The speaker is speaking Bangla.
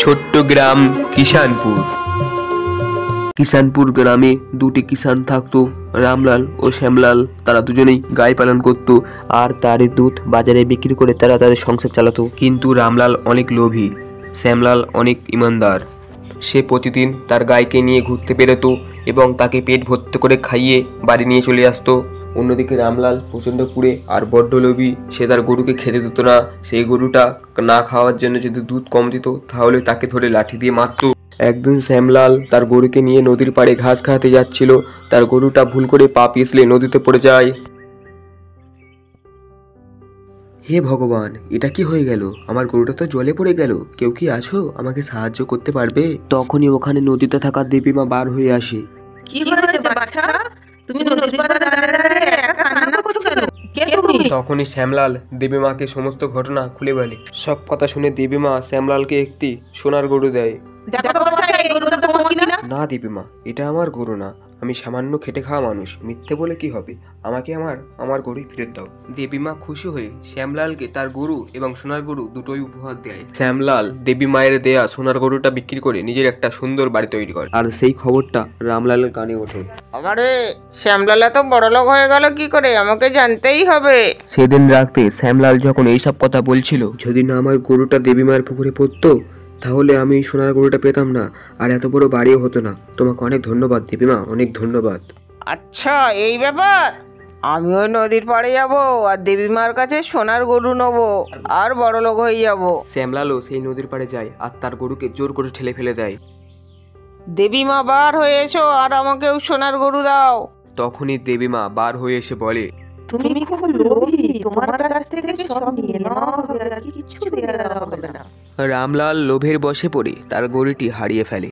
ছোট্ট গ্রাম কিষানপুর। কিষানপুর গ্রামে দুটি কিষান থাকতো, রামলাল ও শ্যামলাল। তারা দুজনেই গাই পালন করত আর তারই দুধ বাজারে বিক্রি করে তারা তাদের সংসার চালাতো। কিন্তু রামলাল অনেক লোভী, শ্যামলাল অনেক ইমানদার। সে প্রতিদিন তার গাইকে নিয়ে ঘুরতে বেরোতো এবং তাকে পেট ভর্তি করে খাইয়ে বাড়ি নিয়ে চলে আসতো। অন্যদিকে রামলাল প্রচণ্ড কুঁড়ে আর বড্ড লোভী। সে তার গরুকে খেতে দিত না। সেই গরুটা না খাওয়ার জন্য যদি দুধ কম দিত তাহলে তাকে ধরে লাঠি দিয়ে মারত। একদিন শ্যামলাল তার গরুকে নিয়ে নদীর পাড়ে ঘাস খাওয়াতে যাচ্ছিল। তার গরুটা ভুল করে পা পিছলে নদীতে পড়ে যায়। হে ভগবান, এটা কি হয়ে গেল? আমার গরুটা তো জলে পড়ে গেল। কেউ কি আছো? আমাকে সাহায্য করতে পারবে? তখনই ওখানে নদীতে থাকা দেবীমা বার হয়ে আসে। কি হয়েছে বাচ্চা? তুমি নদীর পাড়ে দাঁড়িয়ে দাঁড়িয়ে একা কান্না করছো কেন? কে তুমি? তখনই শ্যামলাল দেবীমাকে সমস্ত ঘটনা খুলে বলে। সব কথা শুনে দেবীমা শ্যামলালকে একটি সোনার গরু দেয়। দেখো বাচ্চা, এই গরুটা তোমার কিনা? না দেবীমা, এটা আমার গরু না। আমি সামান্য খেটে খাওয়া মানুষ। মিথ্যে বলে কি হবে? আমাকে আমার গরুই ফেরত দাও। দেবীমা খুশি হয়ে শ্যামলালকে তার গরু এবং সোনার গরু দুটোই উপহার দেয়। শ্যামলাল দেবী মায়ের দেয়া সোনার গরুটা বিক্রি করে নিজের একটা সুন্দর বাড়ি তৈরি করে। আর সেই খবরটা রামলালের কানে ওঠে। আমারে শ্যামলাল এত বড়লোক হয়ে গেল কি করে? আমাকে জানতেই হবে। সেদিন রাতে শ্যামলাল যখন এইসব কথা বলছিল, যদি না আমার গরুটা দেবী মায়ের পুকুরে পড়তো তাহলে আমি সোনার গরুটা পেতাম না আর এত বড় বাড়িও হতো না। তোমাকে অনেক ধন্যবাদ দেবীমা, অনেক ধন্যবাদ। আচ্ছা, এই ব্যাপার। আমি ওই নদীর পাড়ে যাব আর দেবী মার কাছে সোনার গরু নেবো আর বড়লোক হয়ে যাব। শ্যামলালও সেই নদীর পাড়ে যায় আর তার গরুকে জোর করে ঠেলে ফেলে দেয়। দেবী মা বার হয়ে এসো আর আমাকেও সোনার গরু দাও। তখনই দেবীমা বার হয়ে এসে বলে, তুমি খুব লোভী, তোমার কাছ থেকে সব নিয়ে নেওয়া হবে আর কিছু দেওয়া হবে না। রামলাল লোভের বশে পড়ে তার গরুটি হারিয়ে ফেলে।